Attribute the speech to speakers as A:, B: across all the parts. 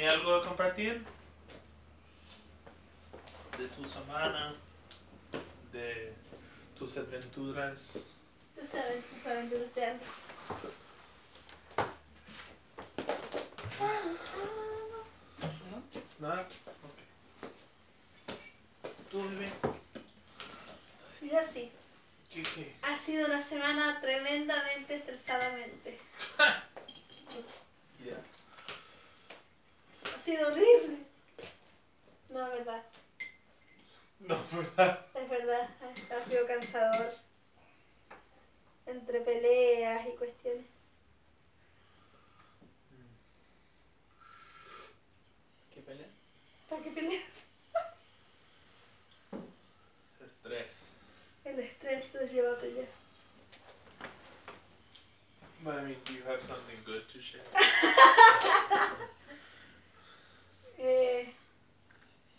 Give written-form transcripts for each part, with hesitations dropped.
A: ¿Tenía algo que compartir? De tu semana, de tus aventuras.
B: Tú sabes, tus aventuras de antes.
A: ¿Nada? Ok. ¿Tú, bebé?
B: Yo sí.
A: ¿Qué?
B: Ha sido una semana tremendamente estresadamente.
A: Yeah.
B: Ha sido horrible. No, es verdad.
A: No, ¿verdad?
B: Es verdad. Ha sido cansador. Entre peleas y cuestiones.
A: ¿Qué pelea?
B: ¿Para qué peleas?
A: Estrés.
B: El estrés los lleva a pelear.
A: But I mean, do you have something good to share?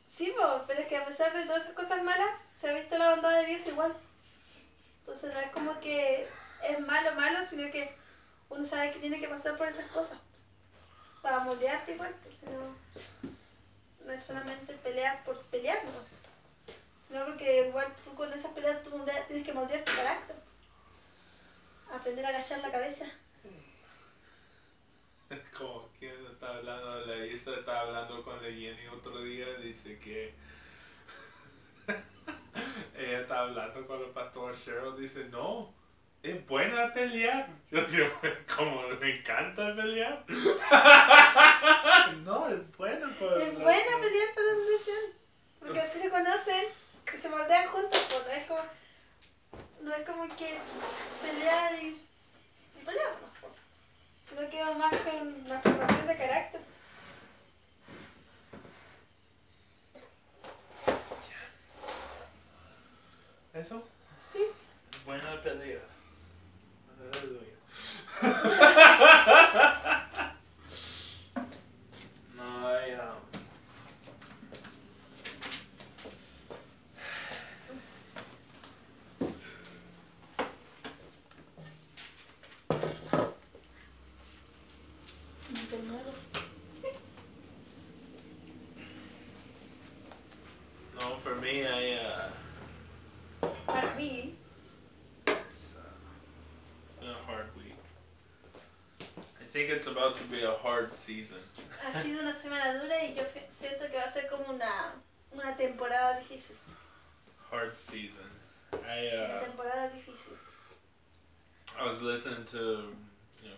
B: Sí, pero es que a pesar de todas esas cosas malas, se ha visto la bondad de Dios igual. Entonces no es como que es malo, sino que uno sabe que tiene que pasar por esas cosas. Para moldearte igual, pues si no es solamente pelear por pelear, no, porque igual tú con esas peleas tú tienes que moldear tu carácter. Aprender a agachar la cabeza.
A: Como quien está hablando, la Isa estaba hablando con la Jenny otro día, dice que ella estaba hablando con el pastor Cheryl, dice, no, es buena pelear. Yo digo, como me encanta pelear. No, es buena para
B: Es buena pelear por la relación, porque así se conocen y se moldean juntos, pues no es como que pelear y pelear, pues, sino que va más con una formación de carácter.
A: ¿Eso?
B: Sí.
A: Es buena pelear. Aleluya. No, no, for me,
B: Para mí,
A: it's been a hard week. I think it's about to be a hard season.
B: ha sido una semana dura y yo siento que va a ser como una temporada difícil.
A: Hard season.
B: Una temporada difícil.
A: I was listening to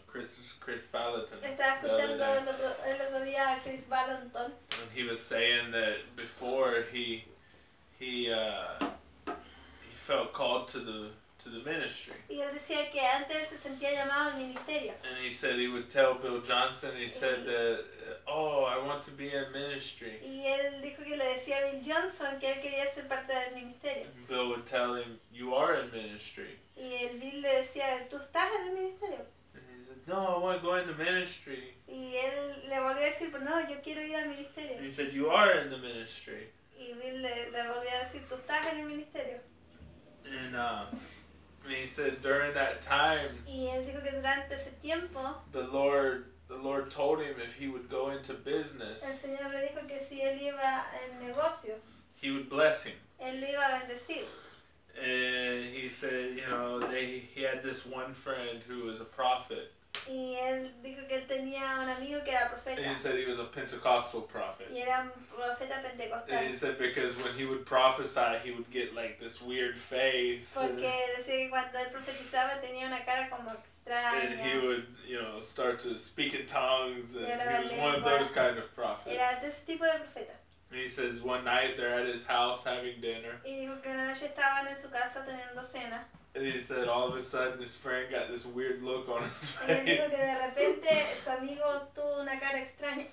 A: Chris Valentin.
B: Estaba
A: the other
B: escuchando
A: day,
B: el otro día a Chris Valentin.
A: and he was saying that before he felt called to the ministry.
B: Y él decía que antes se sentía llamado al ministerio.
A: And he said he would tell Bill Johnson, he said that, oh, I want to be in ministry.
B: Y él dijo que le decía a Bill Johnson que él quería ser parte del ministerio.
A: And Bill would tell him, you are in ministry.
B: Y el Bill le decía, ¿tú estás en el ministerio?
A: And he said, no, I want to go into ministry.
B: Y él le volvió a decir, pues no, yo quiero ir al ministerio.
A: And he said, you are in the ministry.
B: Y Bill le volvió a decir, ¿tú estás en el ministerio?
A: And he said during that time,
B: Y él dijo que durante ese tiempo,
A: the Lord told him if he would go into
B: el
A: business,
B: Señor le dijo que si él iba en negocio,
A: he would bless him.
B: él le iba a bendecir.
A: And he said, he had this one friend who was a prophet.
B: Y él dijo que él tenía un amigo que era profeta.
A: And he said he was a Pentecostal prophet.
B: Y era un profeta pentecostal.
A: And he said because when he would prophesy, he would get like this weird face.
B: Porque decía que cuando él profetizaba tenía una cara como extraña.
A: And he would, start to speak in tongues. And
B: Y
A: he
B: hablaba
A: was one of
B: lengua.
A: those kind of prophets.
B: Era de ese tipo de profeta.
A: And he says one night they're at his house having dinner.
B: Y dijo que una noche estaban en su casa teniendo cena.
A: And he said all of a sudden his friend got this weird look on his
B: Y él dijo
A: face.
B: que de repente su amigo tuvo una cara extraña.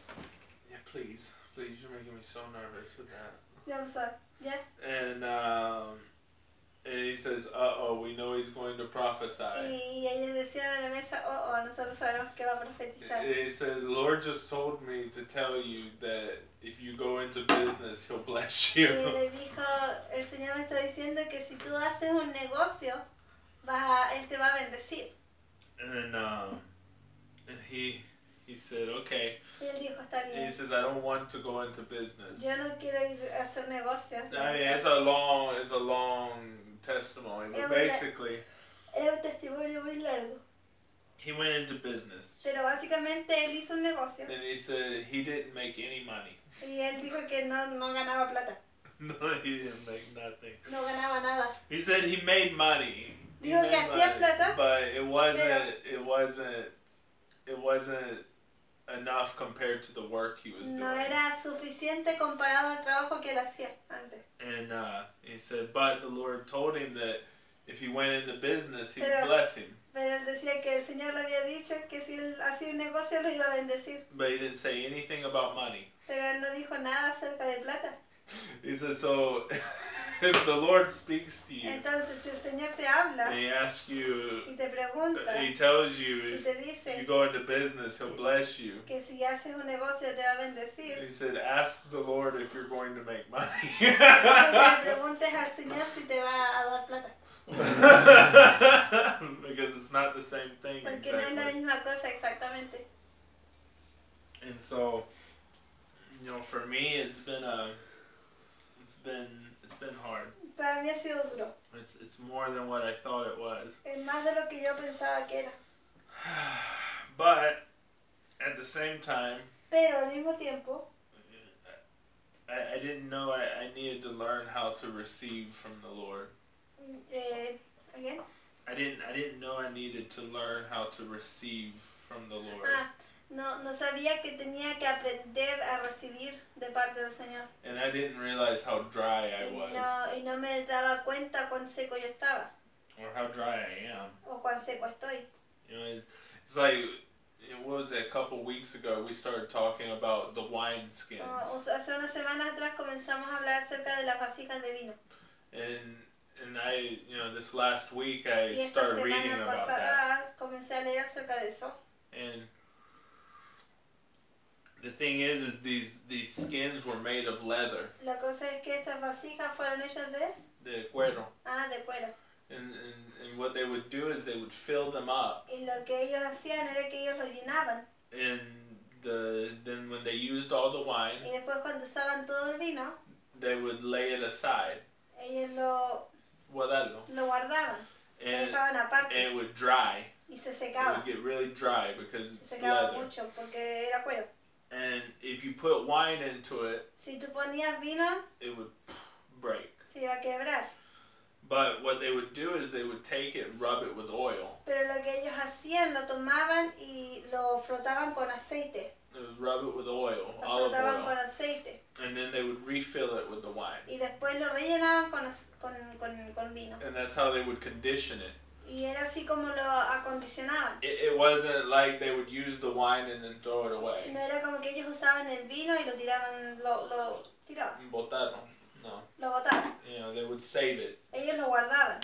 A: Yeah, please, you're making me so nervous with that.
B: Ya I'm sorry. ¿Ya?
A: And he says, uh-oh, we know he's going to prophesy.
B: Y ellos decían en la mesa, nosotros sabemos que va a profetizar.
A: He said, the Lord just told me to tell you that if you go into business, he'll bless you.
B: Y le dijo, el Señor me está diciendo que si tú haces un negocio, él te va a bendecir.
A: And he he said, okay.
B: Y él dijo, está
A: He
B: bien.
A: says, I don't want to go into business.
B: Yo no quiero ir a hacer negocios.
A: I mean, it's a long testimony, but basically,
B: Es un testimonio muy largo.
A: he went into business.
B: Pero básicamente él hizo un negocio.
A: And he said he didn't make any money.
B: Y él dijo que no ganaba plata.
A: No, he didn't make nothing.
B: No ganaba nada.
A: He said he made money. He
B: Dijo que
A: made
B: hacía
A: money,
B: plata.
A: but it wasn't enough compared to the work he was doing.
B: No era suficiente comparado al trabajo que él hacía antes.
A: And he said, but the Lord told him that if he went into business, he would
B: Pero-
A: bless him.
B: Pero él decía que el Señor le había dicho que si él hacía un negocio lo iba a bendecir.
A: But he didn't say anything about money.
B: Pero él no dijo nada acerca de plata.
A: He said, so if the Lord speaks to you
B: Entonces, si el Señor te habla
A: and he asks you,
B: y te pregunta
A: he tells you
B: y
A: if
B: te
A: you
B: dice
A: go into business, he'll bless you.
B: que si haces un negocio te va a bendecir,
A: He said, ask the Lord if you're going to make money.
B: quiero que le preguntes al Señor si te va a dar plata.
A: Because it's not the same thing.
B: Porque no es la
A: Exactly.
B: misma cosa exactamente.
A: And so, for me, it's been hard.
B: Para mí ha sido duro.
A: It's more than what I thought it was.
B: Es más de lo que yo pensaba que era.
A: But at the same time,
B: Pero al mismo tiempo,
A: I didn't know I needed to learn how to receive from the Lord.
B: ¿again?
A: I didn't know I needed to learn how to receive from the Lord.
B: No sabía que tenía que aprender a recibir de parte del Señor.
A: And I didn't realize how dry I was.
B: Y no me daba cuenta cuán seco yo estaba.
A: Or how dry I am.
B: O cuán seco estoy.
A: It's like, what was it, a couple weeks ago, we started talking about the wine skins.
B: Hace unas semanas atrás comenzamos a hablar acerca de las vasijas de vino.
A: And I, this last week I
B: Y esta
A: started reading
B: semana
A: about that.
B: pasada comencé a leer acerca de eso.
A: And the thing is these skins were made of leather,
B: La cosa es que estas vasijas fueron hechas
A: de cuero.
B: de cuero.
A: And what they would do is they would fill them up.
B: Y lo que ellos hacían era que ellos lo llenaban.
A: And then when they used all the wine,
B: Y después cuando usaban todo el vino,
A: they would lay it aside.
B: ellos lo guardaban. Lo
A: And
B: dejaban aparte.
A: it would dry.
B: Y se
A: It
B: secaba.
A: would get really dry because
B: Se
A: it's
B: secaba
A: leather.
B: mucho porque era cuero.
A: And if you put wine into it,
B: Si tú ponías vino,
A: it would break.
B: se iba a quebrar.
A: But what they would do is they would take it and rub it with oil.
B: Pero lo que ellos hacían, lo tomaban y lo frotaban con aceite.
A: They would rub it with oil,
B: Lo
A: olive
B: frotaban
A: oil.
B: con aceite.
A: And then they would refill it with the wine.
B: Y después lo rellenaban con vino.
A: And that's how they would condition it.
B: Y era así como lo acondicionaban.
A: It wasn't like they would use the wine and then throw it away.
B: No era como que ellos usaban el vino y lo tiraban, lo tiraban,
A: Botarlo. No.
B: lo botaban.
A: They would save it.
B: Ellos lo guardaban.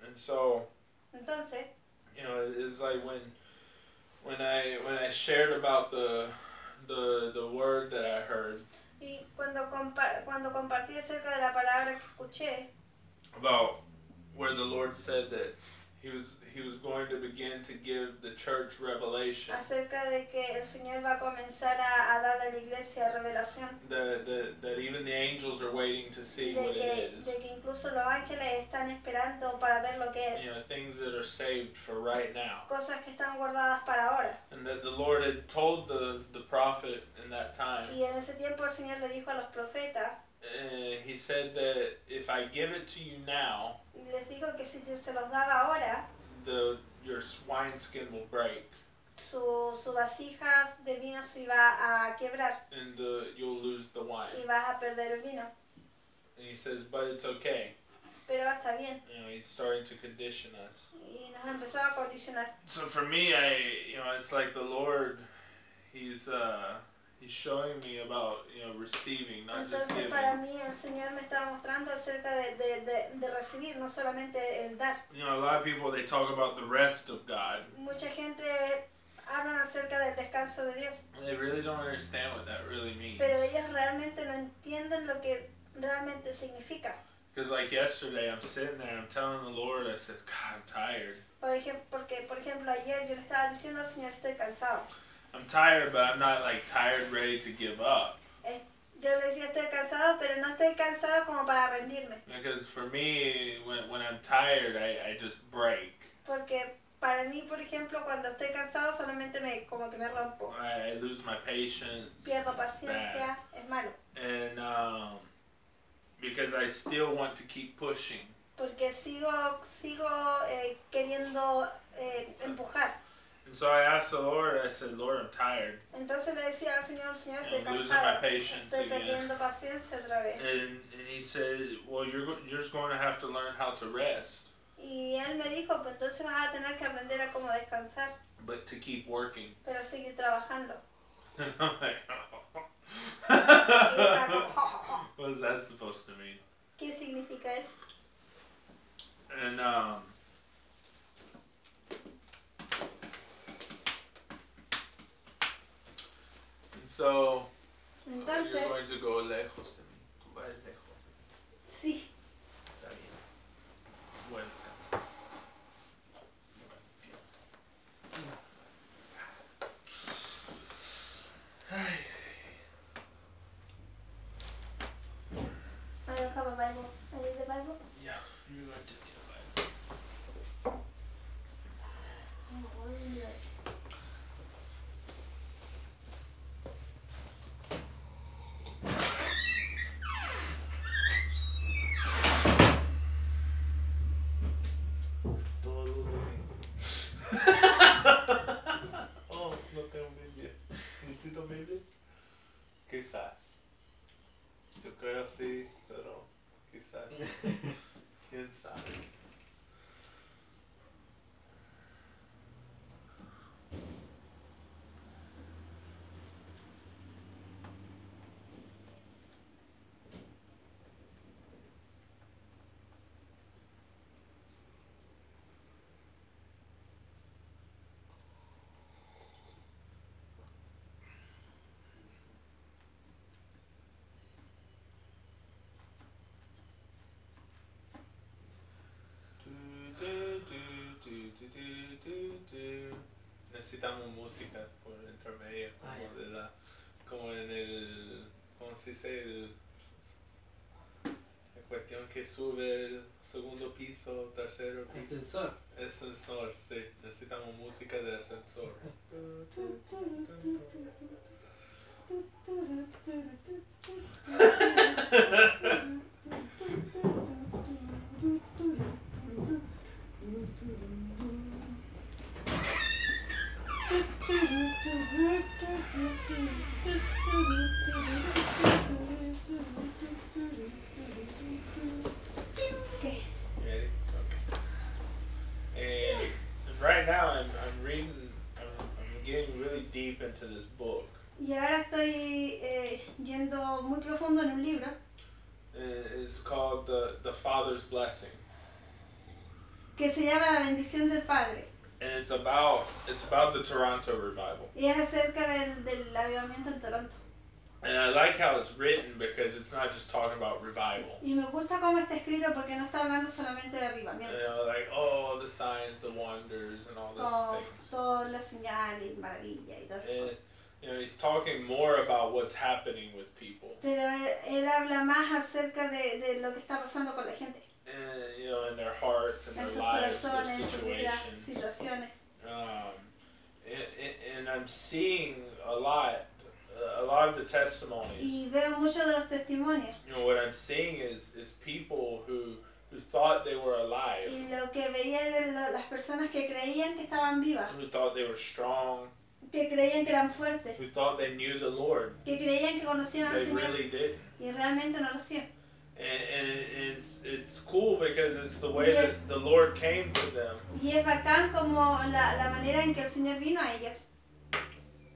A: And so,
B: Entonces,
A: it's like when I shared about the word that I heard
B: y cuando compartí acerca de la palabra que escuché,
A: about where the Lord said that he was going to begin to give the church revelation,
B: acerca de que el Señor va a comenzar a darle a la iglesia revelación,
A: that even the angels are waiting to see what it is.
B: de que incluso los ángeles están esperando para ver lo que es,
A: Things that are saved for right now.
B: cosas que están guardadas para ahora.
A: And that the Lord had told the prophet in that time,
B: Y en ese tiempo el Señor le dijo a los profetas,
A: he said that if I give it to you now,
B: y les dijo que si se los daba ahora,
A: your wineskin will break.
B: su vasija de vino se iba a quebrar
A: And you'll lose the wine.
B: y vas a perder el vino.
A: And he says, but it's okay.
B: Pero está bien.
A: He's starting to condition us.
B: Y nos empezó a condicionar.
A: So for me, it's like the Lord, He's showing me about, receiving, not just
B: Entonces
A: giving.
B: para mí el Señor me estaba mostrando acerca de recibir, no solamente el dar.
A: A lot of people, they talk about the rest of God.
B: Mucha gente habla acerca del descanso de Dios,
A: They really don't understand what that really means.
B: pero ellos realmente no entienden lo que realmente significa.
A: Because like yesterday, I'm sitting there, I'm telling the Lord, I said, God, I'm tired.
B: Por ejemplo, ayer yo le estaba diciendo al Señor, estoy cansado.
A: I'm tired, but I'm not like tired, ready to give up.
B: Yo le decía estoy cansado, pero no estoy cansado como para rendirme.
A: Because for me, when I'm tired, I just break.
B: Porque para mí, por ejemplo, cuando estoy cansado solamente como que me rompo.
A: I lose my patience.
B: Pierdo paciencia, es malo.
A: And because I still want to keep pushing.
B: Porque sigo queriendo empujar.
A: And so I asked the Lord, I said, Lord, I'm tired.
B: Entonces le decía al Señor, Señor, estoy
A: I'm losing
B: cansado.
A: my patience
B: Estoy
A: again.
B: perdiendo paciencia otra vez.
A: And he said, well, you're just going to have to learn how to rest.
B: Y él me dijo, pues entonces vas a tener que aprender a cómo descansar.
A: But to keep working.
B: Pero seguir trabajando.
A: And I'm like, oh.
B: Y está como,
A: What's that supposed to mean?
B: ¿Qué significa eso?
A: And so
B: Entonces,
A: you're going to go lejos de mí. Tú vas lejos.
B: sí.
A: Está bien. Bueno, descansa. Ay.
B: I don't have a Bible. I need the Bible.
A: Yeah, you're going to need a Bible. Todo domingo. Oh, no tengo Biblia. ¿Necesito Biblia? Quizás. Yo creo sí, pero quizás. ¿Quién sabe? Necesitamos música por el intermedio, como de la, como en el, ¿cómo se dice? La cuestión que sube el segundo piso, tercero piso. Ascensor, sí. Necesitamos música de ascensor.
B: Okay.
A: Ready? Okay. And right now I'm reading, I'm getting really deep into this book.
B: Y ahora estoy yendo muy profundo en un libro.
A: It's called the Father's Blessing.
B: Que se llama La bendición del Padre.
A: And it's about the Toronto revival.
B: Y es acerca del avivamiento en Toronto.
A: And I like how it's written because it's not just talking about revival.
B: Y me gusta cómo está escrito porque no está hablando solamente de avivamiento.
A: You know, like, oh, the signs, the wonders, and all these things.
B: Todas las señales, maravillas y todas esas cosas.
A: You know, he's talking more about what's happening with people.
B: Pero él habla más acerca de lo que está pasando con la gente.
A: And, you know, in their hearts and
B: En
A: their
B: sus
A: lives, their
B: corazones, en sus vidas,
A: situations.
B: situaciones.
A: And I'm seeing a lot of the testimonies.
B: Y veo muchos de los testimonios.
A: You know, what I'm seeing is people who thought they were alive.
B: Y lo que veía eran las personas que creían que estaban vivas.
A: Who thought they were strong.
B: Que creían que eran fuertes.
A: Who thought they knew the Lord.
B: Que creían que conocían al
A: They
B: Señor.
A: really didn't.
B: Y realmente no lo hacían.
A: And it's cool because it's the way that the Lord came to them.
B: Y es bacán como la manera en que el Señor vino a ellos.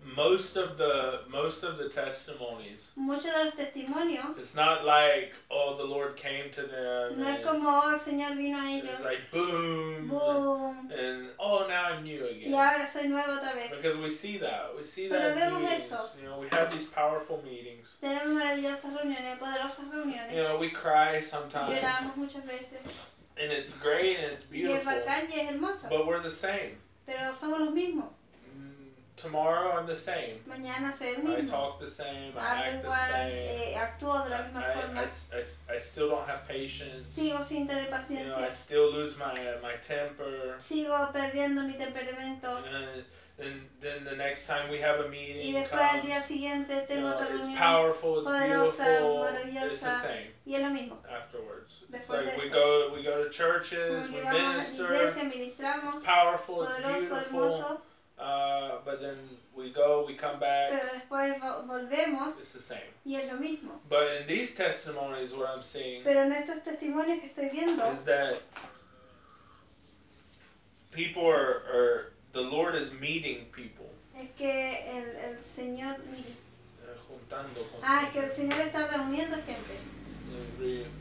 A: Most of the testimonies.
B: Muchos de los testimonios.
A: It's not like, oh, the Lord came to them.
B: No es como el Señor vino a ellos.
A: It's like boom.
B: Boom.
A: And oh, now I'm new again.
B: Y ahora soy nuevo otra vez.
A: Because we see that. We see
B: Pero
A: that
B: vemos
A: meetings.
B: eso.
A: You know, we have these powerful meetings.
B: Tenemos maravillosas reuniones, poderosas reuniones.
A: You know, we cry sometimes.
B: Lloramos muchas veces.
A: And it's great and it's
B: Y es
A: beautiful.
B: bacán y es hermoso.
A: But we're the same.
B: Pero somos los mismos.
A: tomorrow I'm the same.
B: Mañana soy el
A: I
B: mismo.
A: talk the same, I
B: Hablo
A: act the
B: igual,
A: same.
B: actúo de la misma forma.
A: I still don't have patience.
B: Sigo sin tener
A: You know,
B: paciencia.
A: I still lose my temper.
B: Sigo perdiendo mi temperamento.
A: And then the next time we have a meeting
B: Y después al día siguiente tengo otra
A: it's
B: reunión
A: powerful, it's
B: poderosa,
A: beautiful,
B: maravillosa.
A: it's the same
B: Y es lo mismo.
A: afterwards. It's
B: Después
A: like
B: de
A: we go to churches,
B: Como
A: we
B: que vamos a la
A: minister,
B: iglesia, ministramos,
A: it's powerful, it's
B: poderoso,
A: beautiful,
B: hermoso,
A: but then we go, we come back,
B: pero después volvemos
A: it's the same.
B: y es lo mismo.
A: But in these testimonies, what I'm seeing
B: Pero en estos testimonios que estoy viendo
A: is that people are the Lord is meeting people.
B: es que el Señor,
A: Juntando con
B: es que el Señor está reuniendo gente.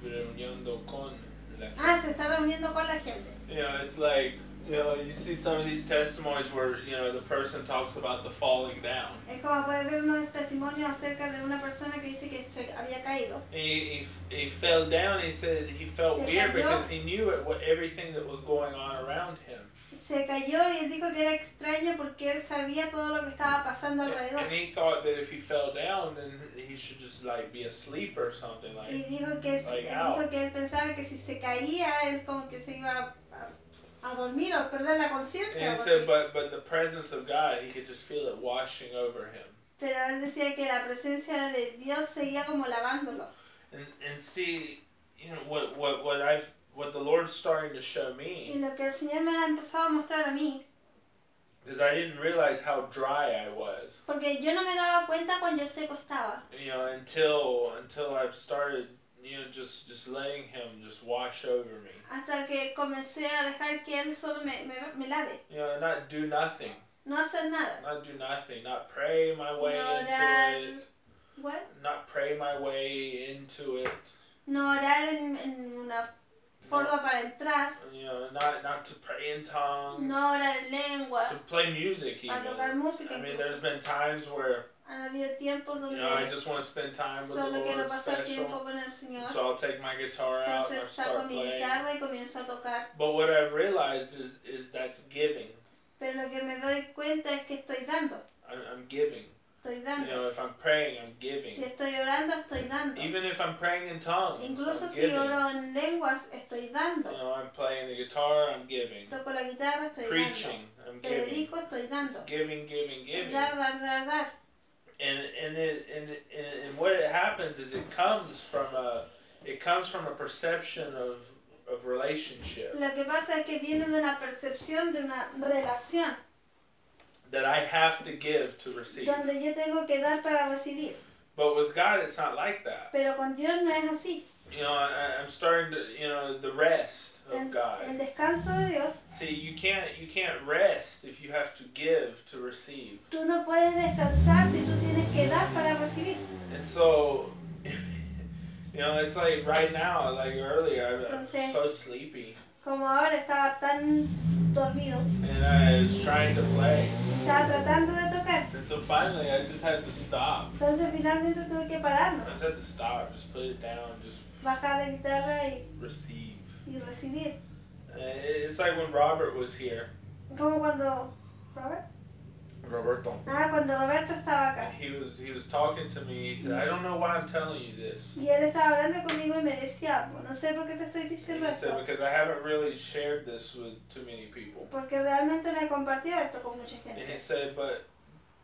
A: reuniendo con la gente.
B: Se está reuniendo con la gente.
A: You know, it's like, you know, you see some of these testimonies where, you know, the person talks about the falling down.
B: Es como puedes ver unos testimonios acerca de una persona que dice que se había caído.
A: He fell down. He said he felt
B: Se
A: weird
B: cayó.
A: because he knew everything that was going on around him.
B: Se cayó y él dijo que era extraño porque él sabía todo lo que estaba pasando alrededor.
A: And he thought that if he fell down, then he should just like be asleep or something like.
B: Y dijo que, él pensaba que si se caía, él como que se iba a dormir o perder la conciencia.
A: And he said, but the presence of God, he could just feel it washing over him.
B: Pero él decía que la presencia de Dios seguía como lavándolo.
A: And see, you know what the Lord's starting to show me.
B: Y lo que el Señor me ha empezado a mostrar a mí.
A: Because I didn't realize how dry I was.
B: Porque yo no me daba cuenta cuando seco estaba.
A: You know, until I've started, you know, just letting Him just wash over me.
B: Hasta que comencé a dejar que él solo me lave.
A: You know, not do nothing.
B: No hacer nada.
A: Not do nothing. Not pray my way
B: No
A: into
B: orar.
A: it.
B: What?
A: Not pray my way into it.
B: No orar en una forma para entrar.
A: You know, not to pray in tongues.
B: No orar en lengua.
A: To play music even.
B: A tocar música.
A: I mean, there's been times where,
B: Han habido tiempos donde
A: you know, I just want to spend time with the
B: solo quiero
A: Lord
B: pasar
A: special.
B: tiempo con el Señor.
A: So I'll take my guitar out and I'll
B: Entonces saco
A: start
B: mi
A: playing.
B: guitarra y comienzo a tocar.
A: But what I've realized is that's giving.
B: Pero lo que me doy cuenta es que estoy dando.
A: I'm giving.
B: Estoy
A: You
B: dando.
A: know, if I'm praying, I'm giving.
B: Si estoy orando, estoy dando.
A: Even if I'm praying in tongues,
B: Incluso
A: I'm
B: si
A: giving.
B: oro en lenguas, estoy dando.
A: You know, I'm playing the guitar, I'm giving.
B: Toco la guitarra, estoy
A: Preaching,
B: dando.
A: I'm giving.
B: Predico, estoy dando.
A: Giving.
B: Y dar.
A: And what it happens is it comes from a perception of relationship
B: Lo que pasa es que viene de una percepción de una relación
A: that I have to give to receive.
B: donde yo tengo que dar para recibir.
A: But with God, it's not like that.
B: Pero con Dios no es así.
A: You know, I'm starting to, you know, the rest of God.
B: El descanso de Dios.
A: See, you can't rest if you have to give to receive.
B: Tú no puedes descansar si tú tienes que dar para recibir.
A: And so, you know, it's like right now, like earlier, I'm so sleepy.
B: Como ahora estaba tan dormido.
A: And I was trying to play.
B: Estaba tratando de tocar.
A: And so finally, I just had to stop.
B: Entonces finalmente tuve que pararme.
A: I just had to stop, just put it down, just
B: Bajar la guitarra y
A: receive.
B: recibir.
A: It's like when Robert was here.
B: Como cuando... ¿Robert?
A: Roberto.
B: Cuando Roberto estaba acá.
A: He was talking to me. He said, I don't know why I'm telling you this.
B: Y él estaba hablando conmigo y me decía, no sé por qué te estoy diciendo
A: He said,
B: esto.
A: because I haven't really shared this with too many people.
B: Porque realmente no he compartido esto con mucha
A: And he
B: gente.
A: said, but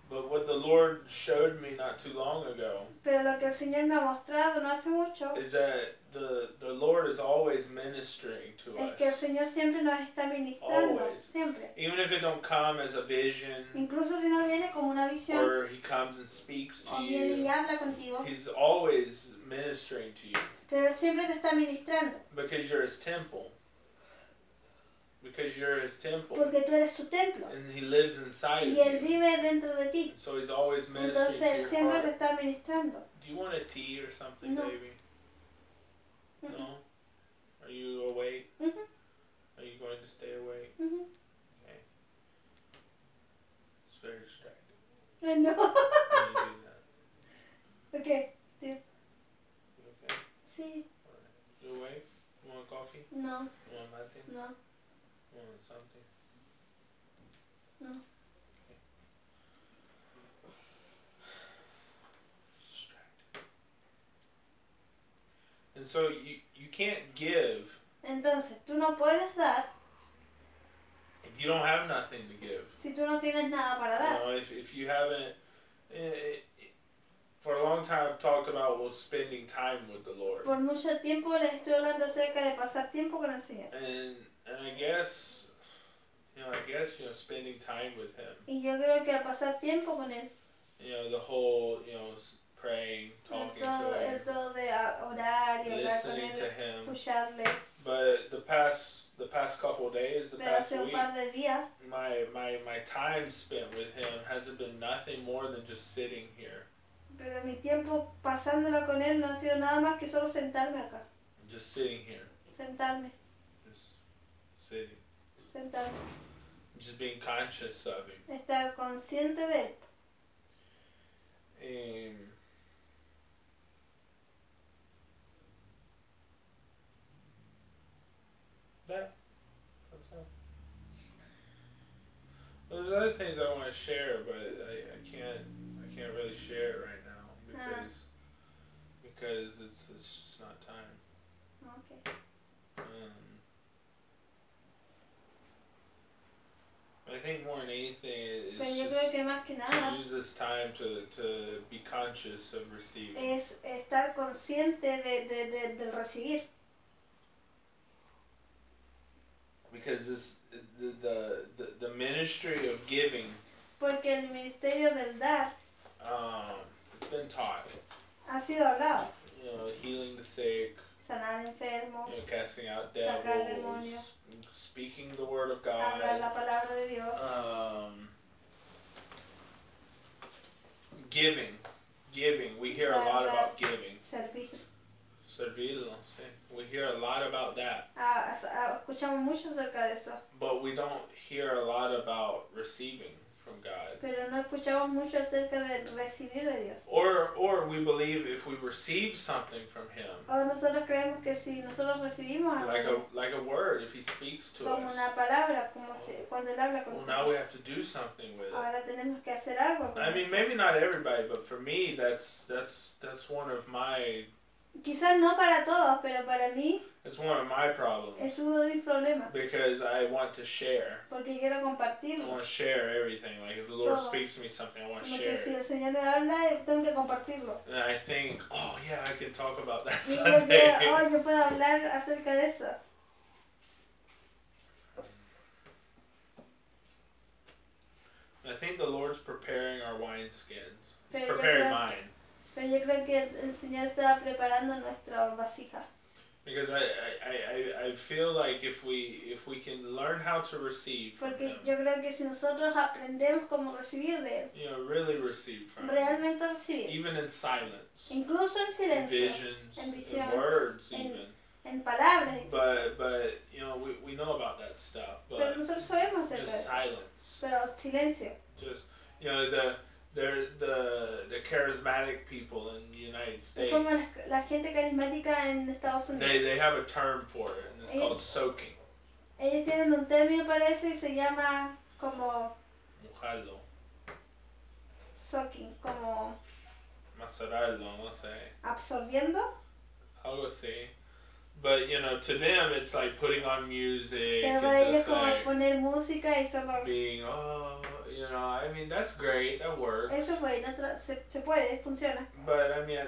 A: what the Lord showed me not too long ago
B: Pero lo que el Señor me ha mostrado no hace mucho
A: is that the Lord is always ministering to
B: es que el
A: us.
B: Señor siempre nos está ministrando.
A: Always.
B: Siempre.
A: Even if it don't come as a vision
B: Incluso si no viene como una visión
A: or he comes and speaks to
B: o viene y
A: you,
B: habla contigo.
A: he's always ministering to you
B: Pero él siempre te está ministrando.
A: because you're his temple. Because you're his temple.
B: Porque tú eres su templo.
A: And he lives inside of
B: Y él
A: you.
B: vive dentro de ti.
A: So he's always ministering
B: Entonces él
A: to
B: siempre
A: your
B: te
A: heart.
B: está ministrando.
A: Do you want a tea or something,
B: No.
A: baby? No? Are you awake?
B: Mhm.
A: Are you going to stay awake?
B: Mhm.
A: Okay. It's very distracting
B: Ay, no.
A: when you do that.
B: Ok, Steve.
A: You okay?
B: Sí.
A: Alright. You awake? You want coffee?
B: No.
A: You want nothing?
B: No.
A: You want something?
B: No.
A: And so you can't give
B: Entonces, tú no puedes dar
A: if you don't have nothing to give.
B: si tú no tienes nada para
A: You
B: dar.
A: know, if you haven't, for a long time I've talked about spending time with the Lord.
B: Por mucho tiempo les estoy hablando acerca de pasar tiempo con el Señor.
A: And I guess, spending time with Him.
B: Y yo creo que al pasar tiempo con Él,
A: The whole, praying, talking to Him,
B: el todo de orar y hablar con
A: listening
B: Él,
A: to Him.
B: escucharle.
A: But the past couple of days, the
B: Pero
A: past
B: hace un
A: week,
B: par de días,
A: my time spent with Him hasn't been nothing more than just sitting here.
B: pero mi tiempo pasándola con Él no ha sido nada más que solo sentarme acá.
A: Just sitting here.
B: Sentarme,
A: Just sitting.
B: sentarme.
A: Just being conscious of Him.
B: Estar consciente de Él.
A: That's all. There's other things I want to share, but I can't really share it right now because it's just not time.
B: Okay.
A: I think more than anything is
B: Pero yo creo que más que
A: to
B: nada
A: use this time to be conscious of receiving.
B: es estar consciente del recibir.
A: Because the ministry of giving,
B: Porque el ministerio del dar
A: it's been taught.
B: ha sido hablado.
A: Healing the sick,
B: Sanar enfermos,
A: casting out
B: sacar
A: devils,
B: demonios,
A: speaking the word of
B: hablar
A: God,
B: la palabra de Dios,
A: giving. We hear a lot about giving.
B: servir.
A: Servirlo, sí. We hear a lot about that.
B: Escuchamos mucho acerca de eso,
A: But we don't hear a lot about receiving from God.
B: pero no escuchamos mucho acerca de recibir de Dios.
A: Or we believe if we receive something from Him,
B: O nosotros creemos que si nosotros recibimos algo,
A: like a word, if He speaks to
B: como
A: us,
B: una palabra, como cuando Él habla con
A: well, now
B: nosotros,
A: we have to do something with it.
B: ahora tenemos que hacer algo con
A: I mean,
B: eso.
A: maybe not everybody, but for me, that's one of my
B: Quizás no para todos, pero para mí
A: it's one of my problems
B: es uno de mis problemas,
A: because I want to share.
B: porque quiero
A: I
B: compartirlo.
A: want to share everything. Like if the Lord
B: Todo.
A: speaks to me something, I want to
B: Como
A: share
B: que si
A: it.
B: el Señor me habla, tengo que compartirlo.
A: And I think, oh yeah, I can talk about that
B: Y yo
A: Sunday.
B: quiero, yo puedo hablar acerca de eso.
A: I think the Lord's preparing our wineskins. He's
B: Pero yo
A: preparing
B: creo-
A: mine.
B: Pero yo creo que el Señor está preparando nuestra vasija.
A: Because I feel like if we can learn how to receive from
B: Porque
A: Him,
B: yo creo que si nosotros aprendemos cómo recibir de Él,
A: really receive from Him,
B: realmente recibir,
A: even in silence,
B: incluso en
A: in
B: silencio,
A: visions,
B: en
A: in
B: visión,
A: words,
B: en-
A: even.
B: en palabras, incluso.
A: But we know about that stuff.
B: Pero
A: But
B: nosotros sabemos acerca de
A: just
B: eso.
A: silence,
B: Pero silencio.
A: just the charismatic people in the United
B: Es
A: States.
B: como la gente carismática en Estados Unidos.
A: They have a term for it, and it's called soaking.
B: Ellos tienen un término para eso y se llama como
A: Mojarlo,
B: soaking, como
A: macerarlo, no sé,
B: absorbiendo.
A: algo así. But to them, it's like putting on music
B: Pero
A: and
B: para ellos
A: just
B: como
A: like
B: poner música y solo...
A: being, I mean, that's great, that works.
B: Eso fue, se puede, funciona.
A: But I mean,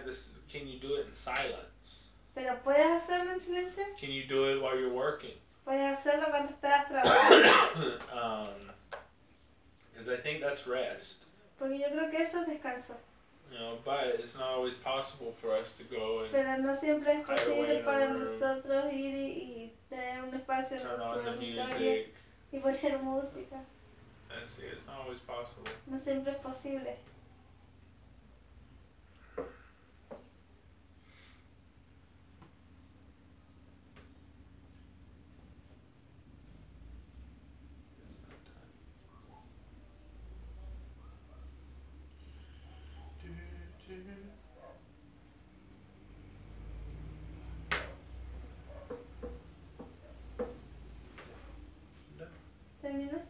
A: can you do it in silence?
B: Pero ¿puedes hacerlo en silencio?
A: Can you do it while you're working?
B: Puedes hacerlo cuando estás trabajando.
A: Because I think that's rest.
B: Porque yo creo que eso es descanso.
A: But it's not always possible for us to go and
B: Pero no siempre es
A: hide away
B: posible
A: in a
B: para
A: room,
B: nosotros ir y tener un espacio en
A: turn
B: nuestro
A: on the
B: dormitorio
A: music.
B: y poner música.
A: And see, it's not always possible.
B: No siempre es posible.
A: It's not time.
B: ¿Terminaste?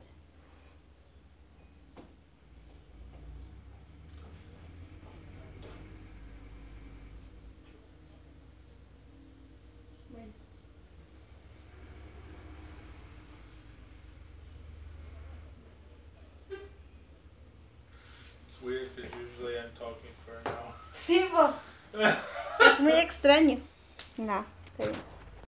A: It's weird because usually I'm talking for an hour.
B: Sí, po. Es muy extraño. No, está bien.